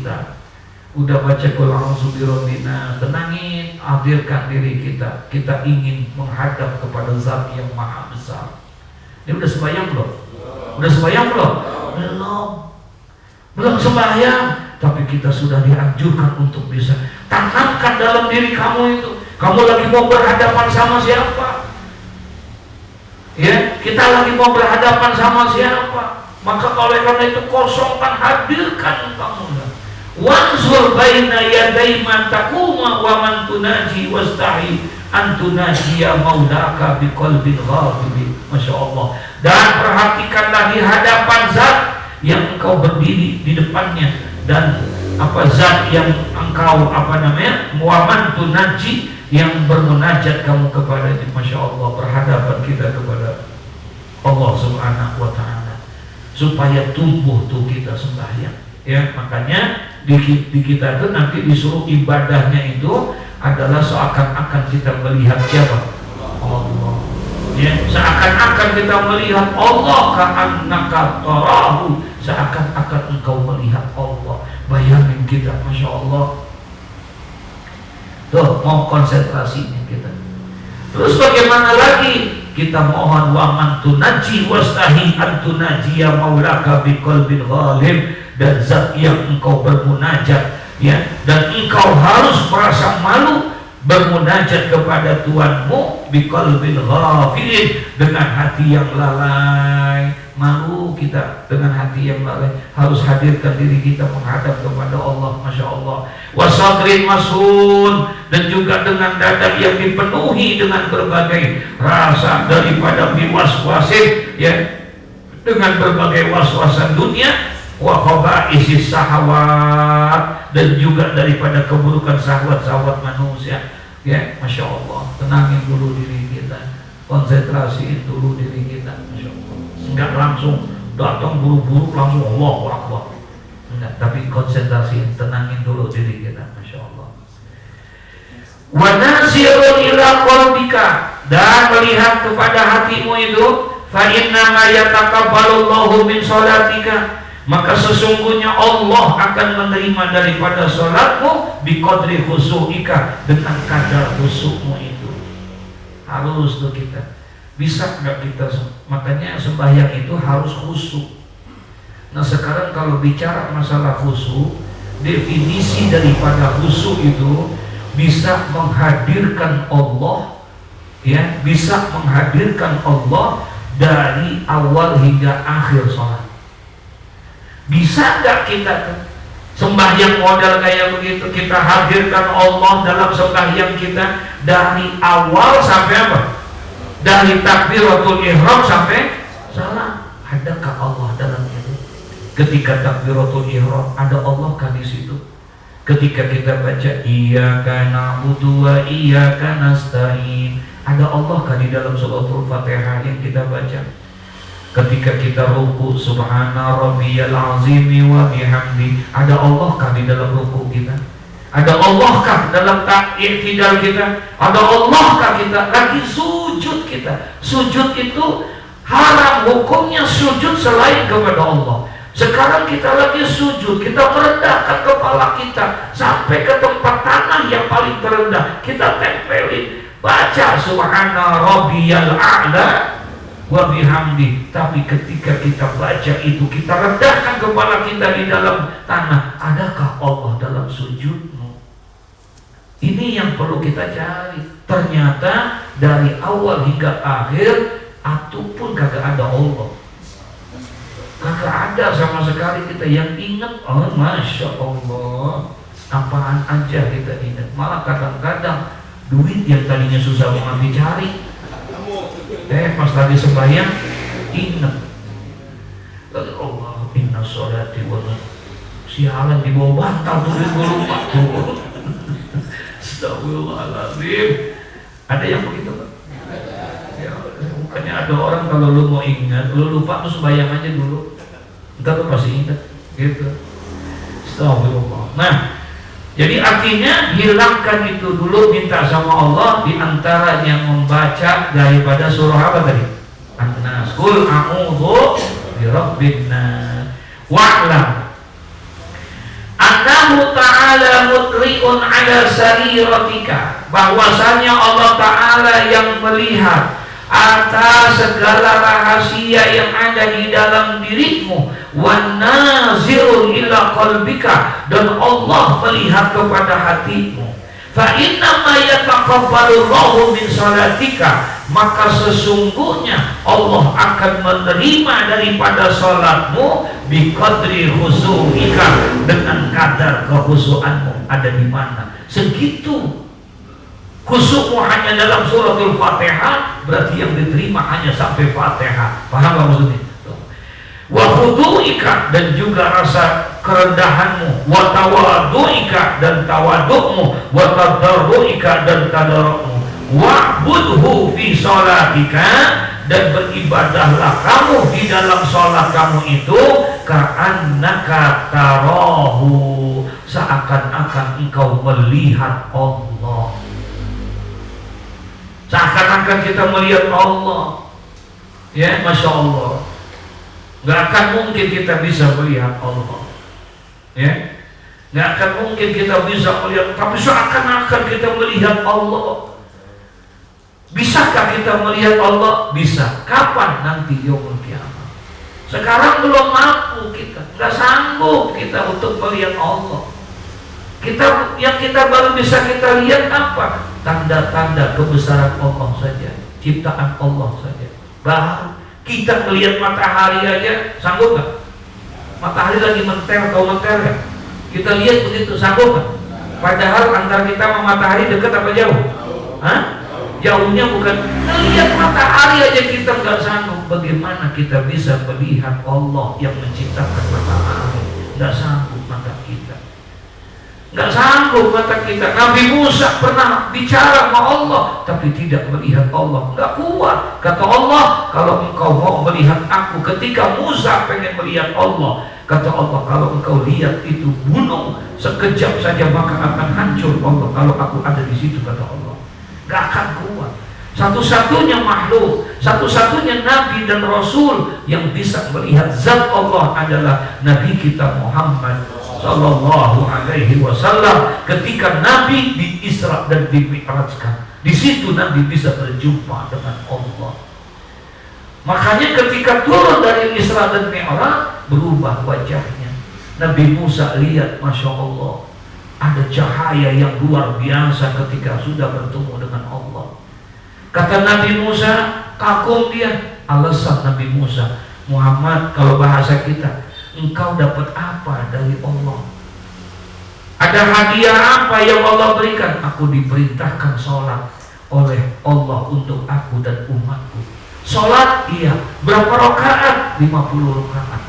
kita. Udah baca qul a'udzu birabbin nas, tenangin, hadirkan diri kita. Kita ingin menghadap kepada Zat yang Maha Besar. Ini udah sembahyang belum? Udah sembahyang belum? Belum sembahyang, tapi kita sudah dianjurkan untuk bisa tanamkan dalam diri kamu itu. Kamu lagi mau berhadapan sama siapa? Ya, kita lagi mau berhadapan sama siapa? Maka oleh karena itu kosongkan, hadirkan kamu. Wansur baina yaday man taquma wa man tunaji wastahi an tunajiya maulaka biqalbin ghafil. Masya Allah. Dan perhatikanlah di hadapan Zat yang engkau berdiri di depannya, dan zat yang engkau wa man tunaji, yang bermunajat kamu kepadanya. Masya Allah, berhadapan kita kepada Allah Subhanahu wa ta'ala, supaya tumbuh tuh kita sembahyang. Ya, makanya di kita itu nanti disuruh ibadahnya itu adalah seakan-akan kita melihat siapa? Allah. Ya, seakan-akan kita melihat Allah, ka'annaka tarahu, seakan-akan engkau melihat Allah. Bayangin kita, Masya Allah. Tuh, mau konsentrasinya kita. Terus bagaimana lagi? Kita mohon wa man tunaji wastahi an tunajiya maulaka biqalbin ghalib, dan zat yang engkau bermunajat, ya, dan engkau harus merasa malu bermunajat kepada Tuhanmu biqalbin ghafilin, dengan hati yang lalai. Malu kita dengan hati yang lalai, harus hadirkan diri kita menghadap kepada Allah. Masya Allah. Wasadrin masun, dan juga dengan dada yang dipenuhi dengan berbagai rasa daripada biwaswasin, ya, dengan berbagai waswasan dunia, wa khaba'is syahwat, dan juga daripada keburukan syahwat-syahwat manusia. Ya, Masya Allah. Tenangin dulu diri kita, konsentrasiin dulu diri kita. Masya Allah. Enggak langsung datang buru-buru langsung Allahu Akbar. Enggak, tapi konsentrasiin, tenangin dulu diri kita. Masya Allah. Wa nasirun ila qalbika, dan melihat kepada hatimu itu, fa inna ma yataqabbalullahu min sholatika, maka sesungguhnya Allah akan menerima daripada sholatmu biqadri khusu'ika, dengan kadar khusyukmu itu. Harus tuh kita. Bisa nggak kita? Makanya sembahyang itu harus khusyuk. Nah sekarang kalau bicara masalah khusyuk, definisi daripada khusyuk itu bisa menghadirkan Allah, ya, bisa menghadirkan Allah dari awal hingga akhir sholat. Bisa nggak kita sembahyang model kayak begitu, kita hadirkan Allah dalam sembahyang kita dari awal sampai apa? Dari takbiratul ihram sampai salam. Adakah Allah dalam itu? Ketika takbiratul ihram, ada Allah kan di situ? Ketika kita baca iyyaka na'budu wa iyyaka nasta'in, ada Allah kan di dalam suratul Fatihah yang kita baca? Ketika kita ruku, subhana rabbiyal azim wa bihamdi, ada Allah kan di dalam ruku kita? Ada Allah kah dalam i'tidal kita? Ada Allah kah kita lagi sujud kita? Sujud itu haram hukumnya, sujud selain kepada Allah. Sekarang kita lagi sujud, kita merendahkan kepala kita sampai ke tempat tanah yang paling terendah, kita tempelin, baca subhana rabbiyal a'la wa bihamdi. Tapi ketika kita baca itu, kita rendahkan kepala kita di dalam tanah, adakah Allah dalam sujudmu? Ini yang perlu kita cari. Ternyata dari awal hingga akhir ataupun kagak ada Allah, kagak ada sama sekali kita yang ingat. Oh Masya Allah, apaan aja kita ingat. Malah kadang-kadang duit yang tadinya susah banget dicari, pas lagi sembahyang ingat. Lalu Allah, inna sholati wa sialan di bawah bantal tuh, gue lupa tuh. Astagfirullahaladzim. Ada yang begitu kan? Ya, bukannya ada orang kalau lu mau ingat, lu lupa tuh sembahyang aja dulu, ntar lu pasti ingat gitu. Astagfirullah. Nah, jadi artinya hilangkan itu dulu, minta sama Allah, diantara yang membaca daripada surah apa tadi? An-Nas. Qul a'udzu birabbin nas wa'lam anna ta'ala mutri'un ala sariratika, bahwasanya Allah Ta'ala yang melihat atas segala rahasia yang ada di dalam dirimu, wa nazirun ila qalbika, dan Allah melihat kepada hatimu. Fa inna ma yataqabbalu Allahu min salatika, maka sesungguhnya Allah akan menerima daripada salatmu biqadri khusu'ika, dengan kadar kekhusuanmu ada di mana. Segitu khusyukmu hanya dalam suratul Fatihah, berarti yang diterima hanya sampai Fatihah. Paham gak maksudnya? Wa khudu'ika, dan juga rasa kerendahanmu, wa tawadu'ika, dan tawadukmu, wa tadarru'ika, dan tadarru'mu, wa'budhu fi sholatika, dan beribadahlah kamu di dalam sholat kamu itu ka'annaka tarahu, seakan-akan engkau melihat Allah. Seakan-akan kita melihat Allah, ya, Masya Allah. Gak akan mungkin kita bisa melihat Allah, ya. Gak akan mungkin kita bisa melihat, tapi seakan-akan kita melihat Allah. Bisakah kita melihat Allah? Bisa. Kapan? Nanti yaumul kiamat. Sekarang belum mampu kita, gak sanggup kita untuk melihat Allah. Yang kita baru bisa kita lihat apa? Tanda-tanda kebesaran Allah saja, ciptaan Allah saja. Baru kita melihat matahari aja, sanggup gak? Matahari lagi mentel atau mentel ya? Kita lihat begitu, sanggup gak? Padahal antara kita sama matahari dekat apa jauh? Hah? Jauhnya bukan. Melihat matahari aja kita nggak sanggup. Bagaimana kita bisa melihat Allah yang menciptakan matahari? Nggak sanggup mata kita. Nggak sanggup mata kita. Nabi Musa pernah bicara sama Allah, tapi tidak melihat Allah. Nggak kuat. Kata Allah, kalau engkau mau melihat aku, ketika Musa pengen melihat Allah, kata Allah, kalau engkau lihat itu gunung, sekejap saja maka akan hancur Allah kalau aku ada di situ, kata Allah. Nggak akan kuat. Satu-satunya makhluk, satu-satunya Nabi dan Rasul yang bisa melihat zat Allah adalah Nabi kita Muhammad Sallallahu Alaihi Wasallam. Ketika Nabi di Isra dan di Mi'rajkan, di situ Nabi bisa berjumpa dengan Allah. Makanya ketika turun dari Isra dan Mi'raj, berubah wajahnya. Nabi Musa lihat, Masya Allah, ada cahaya yang luar biasa ketika sudah bertemu dengan Allah. Kata Nabi Musa, kagum dia. Alasan Nabi Musa, Muhammad, kalau bahasa kita, engkau dapat apa dari Allah? Ada hadiah apa yang Allah berikan? Aku diperintahkan sholat oleh Allah untuk aku dan umatku. Sholat, iya. Berapa rakaat? 50 rakaat.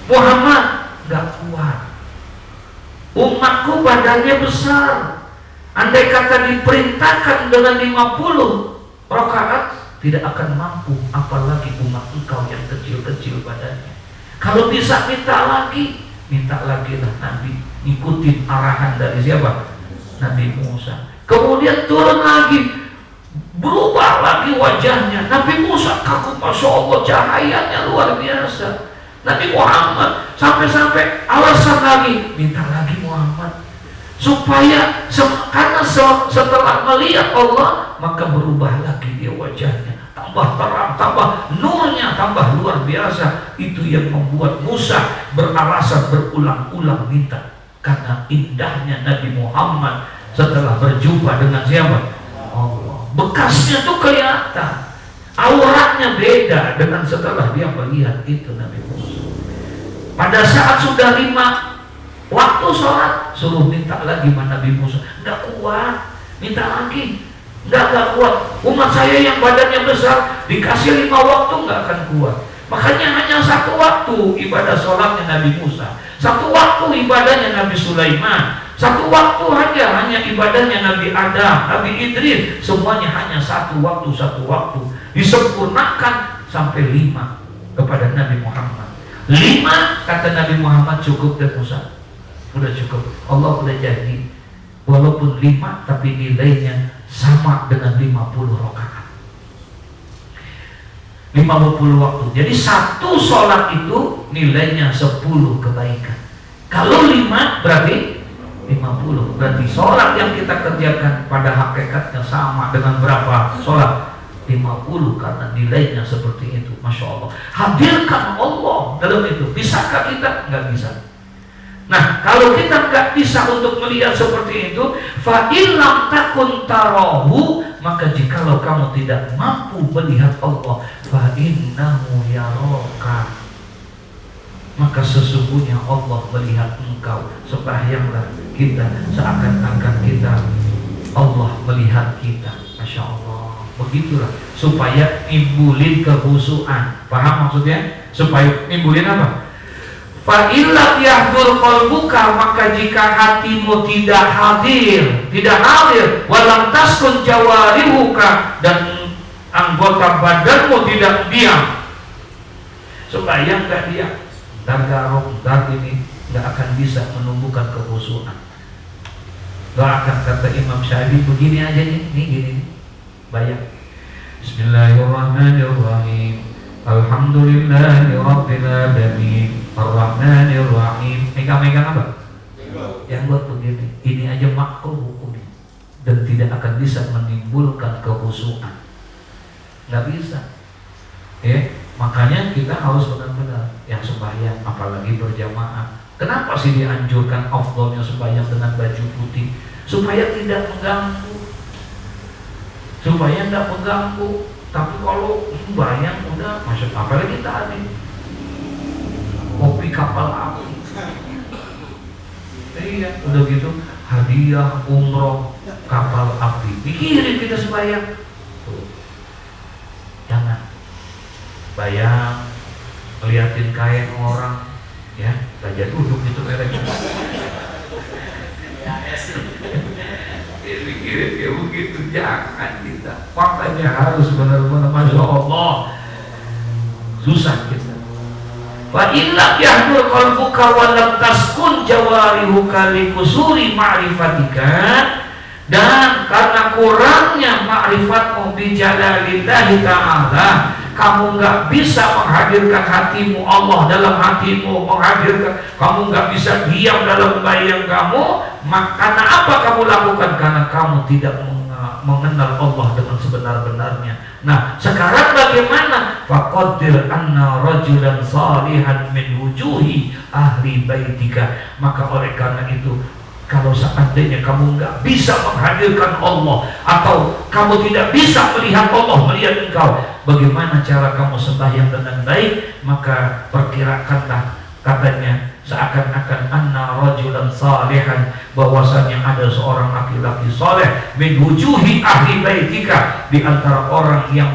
Muhammad gak kuat. Umatku badannya besar. Andai kata diperintahkan dengan 50 rakaat, tidak akan mampu, apalagi umat engkau yang kecil-kecil badannya. Kalau bisa minta lagi lah Nabi. Ikutin arahan dari siapa? Nabi Musa. Kemudian turun lagi, berubah lagi wajahnya. Nabi Musa kagum, Masya Allah, cahayanya luar biasa. Nabi Muhammad sampai-sampai alasan lagi, minta lagi Muhammad, supaya karena setelah melihat Allah maka berubah lagi dia wajahnya, tambah terang, tambah nurnya, tambah luar biasa. Itu yang membuat Musa beralasan berulang-ulang minta, karena indahnya Nabi Muhammad setelah berjumpa dengan siapa? Allah. Bekasnya tuh kelihatan, auratnya beda dengan setelah dia melihat itu Nabi Musa. Pada saat sudah 5 waktu sholat, suruh minta lagi sama Nabi Musa. Nggak kuat, minta lagi. Nggak kuat. Umat saya yang badannya besar, dikasih 5 waktu nggak akan kuat. Makanya hanya 1 waktu ibadah sholatnya Nabi Musa, 1 waktu ibadahnya Nabi Sulaiman, 1 waktu hanya ibadahnya Nabi Adam, Nabi Idris. Semuanya hanya 1 waktu, 1 waktu. Disempurnakan sampai 5 kepada Nabi Muhammad. 5 kata Nabi Muhammad cukup dan Musa. Udah cukup. Allah udah janji, walaupun 5 tapi nilainya sama dengan 50 rakaat. 50 waktu. Jadi 1 sholat itu nilainya 10 kebaikan. Kalau 5 berarti 50. Berarti sholat yang kita kerjakan pada hakikatnya sama dengan berapa sholat? 50, karena nilainya seperti itu. Masya Allah. Hadirkan Allah dalam itu. Bisakah kita? Nggak bisa. Nah, kalau kita nggak bisa untuk melihat seperti itu, fa illam takun tarahu, maka jikalau kamu tidak mampu melihat Allah, fa innahu yaraka, maka sesungguhnya Allah melihat engkau. Sembahyanglah kita seakan-akan kita, Allah melihat kita. Masya Allah. Begitulah supaya nimbulin kekhusyuan. Paham maksudnya? Supaya nimbulin apa? Fa illam yahdur qalbuka, maka jika hatimu tidak hadir, walam taskun jawarihuka, dan anggota badanmu tidak diam. Sembahyang enggak diam, entar garong, entar ini, enggak akan bisa menumbuhkan kekhusyuan. Doakan, kata Imam Syafi'i, begini aja nih gini. Bayang. Bismillahirrahmanirrahim. Alhamdulillahi Rabbil Alamin Ar-Rahmanir Rahim. Megang apa? Yang buat begini. Ini aja makruh hukumnya, dan tidak akan bisa menimbulkan kekhusyuan. Nggak bisa. Makanya kita harus benar-benar yang sembahyang, apalagi berjamaah. Kenapa sih dianjurkan afdolnya sembahyang dengan baju putih? Supaya tidak mengganggu. Supaya tidak mengganggu. Tapi kalau sembahyang udah, maksud apalagi tadi kopi kapal api, iya udah gitu hadiah umroh kapal api, pikirin kita sembahyang. Jangan bayang ngeliatin kain orang, ya raja duduk gitu mereka. Pikirin kayak begitu, jangan kita. Makanya harus benar-benar, Masya Allah, susah kita. Fa illam yahdur qalbuka wa lam taskun jawarihuka li kusuri ma'rifatika, dan karena kurangnya ma'rifatmu bi jalalillahi ta'ala, kamu nggak bisa menghadirkan hatimu Allah dalam hatimu, kamu nggak bisa diam dalam bayang kamu. Karena apa kamu lakukan? Karena kamu tidak mengenal Allah dengan sebenar-benarnya. Nah, sekarang bagaimana? Faqaddir anna rajulan salihan min wujuhi ahli baitika. Maka oleh karena itu, kalau seandainya kamu nggak bisa menghadirkan Allah, atau kamu tidak bisa melihat Allah melihat engkau, bagaimana cara kamu sembahyang dengan baik? Maka perkirakanlah, katanya, seakan-akan anna rajulan salihan, bahwasannya ada seorang laki-laki saleh min wujuhi ahli baitika, di antara orang yang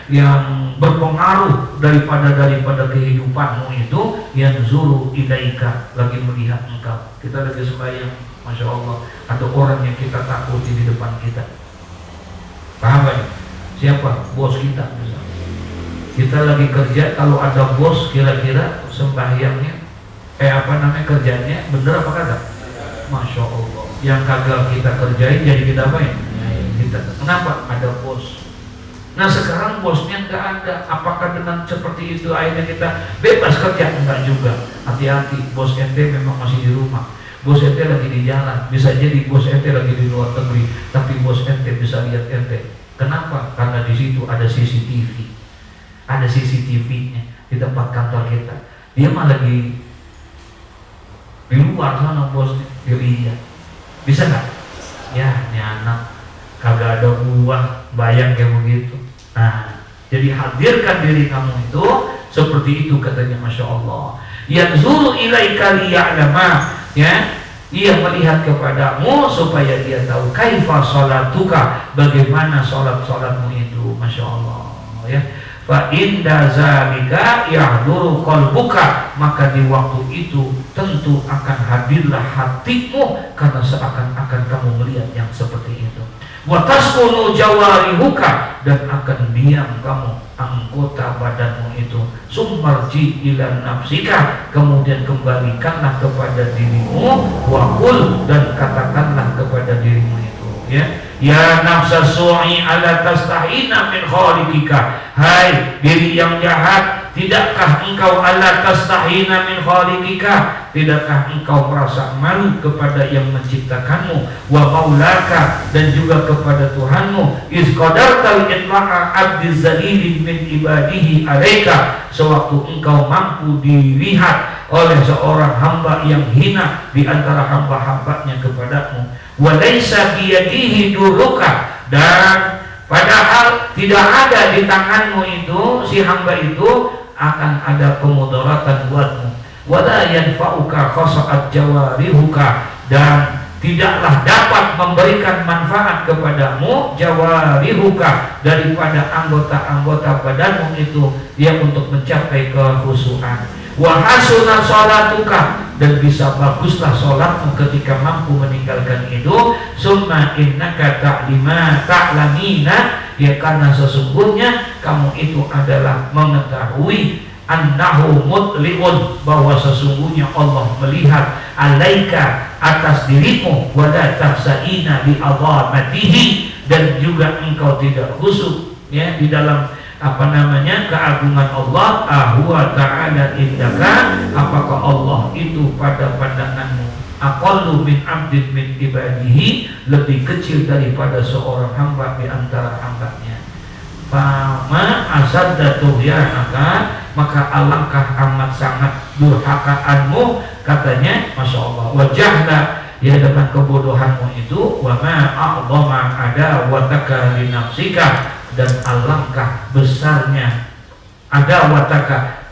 yang berpengaruh daripada kehidupanmu itu, yang zuru ilaika, lagi melihat engkau. Kita lagi sembahyang, Masya Allah, ada orang yang kita takuti di depan kita. Paham gak? Siapa? Bos kita misalnya. Kita lagi kerja, kalau ada bos, kira-kira sembahyangnya kerjanya bener apa kagak? Masya Allah. Yang kagak kita kerjain jadi kita apain? Kenapa? Ada bos. Nah, sekarang bosnya nggak ada. Apakah dengan seperti itu akhirnya kita bebas kerja? Enggak juga. Hati-hati, bos ente memang masih di rumah, bos ente lagi di jalan, bisa jadi bos ente lagi di luar negeri, tapi bos ente bisa lihat ente. Kenapa? Karena di situ ada CCTV, ada CCTV-nya di tempat kantor kita. Dia mah lagi di luar sana, bosnya dilihat. Bisa nggak? Ya, ini anak kagak ada buah, bayang kayak begitu. Nah, jadi hadirkan diri kamu itu seperti itu, katanya, Masya Allah. Yang zuru ilaika liya'lama, ya, ia melihat kepadamu supaya dia tahu kaifa sholatuka, bagaimana sholatmu itu, Masya Allah, ya. Fa inda zalika yahduru qalbuka, maka di waktu itu tentu akan hadirlah hatimu, karena seakan-akan kamu melihat yang seperti itu. Wa taskunu jawarihuka, dan akan diam kamu, anggota badanmu itu. Summarji ila nafsika, kemudian kembalikanlah kepada dirimu. Wa qul, dan katakanlah kepada dirimu itu, ya, ya nafsa su'i ala tastahina min khaliqika, hai diri yang jahat, tidakkah engkau alla tastahina min khaliqika, tidakkah engkau merasa malu kepada yang menciptakanmu, wa maulaka, dan juga kepada Tuhanmu, iz qadartal itla'a abdi zalilin min ibadihi alaika, sewaktu engkau mampu dilihat oleh seorang hamba yang hina di antara hamba-hambanya kepadamu, wa laisa biyadihi duruka, dan padahal tidak ada di tanganmu itu, si hamba itu akan ada kemudaratan buatmu. Wala yanfa'uka khasa'at jawarihuka, dan tidaklah dapat memberikan manfaat kepadamu jawarihuka, daripada anggota-anggota badanmu itu yang untuk mencapai kekhusyuan. Wa hasuna sholatuka, dan bisa baguslah sholatmu ketika mampu meninggalkan itu. Summa innaka ta'lamina, ya karena sesungguhnya kamu itu adalah mengetahui, annahu mutli'un, bahwa sesungguhnya Allah melihat, alaika, atas dirimu, wala tahsa'ina li azamatihi, dan juga engkau tidak khusyuk ya di dalam keagungan Allah. Ahwa ta'ala indaka, apakah Allah itu pada pandanganmu aqallu min abdin min ibadihi, lebih kecil daripada seorang hamba di antara hambanya. Fama asadda tughyanaka, maka alangkah amat sangat durhakaanmu, katanya, Masya Allah, wajahna, ya dengan kebodohanmu itu, wa ma a'dhama adawataka li nafsika, dan alangkah besarnya adawataka,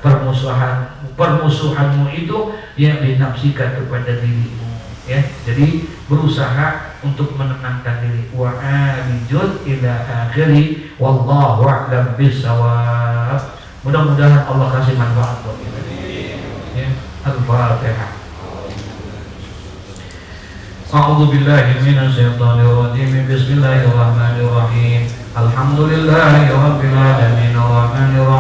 permusuhanmu itu yang dinafsika kepada dirimu ya. Jadi berusaha untuk menenangkan diri. Wa alijud ila akhiri, wallahu a'lam bissawab. Mudah-mudahan Allah kasih manfaat buat kita ya. Al-Fatihah. A'udzu billahi minasyaitonir rajim. Bismillahirrahmanirrahim. Alhamdulillahi rabbil alamin, arrahmanir rahim.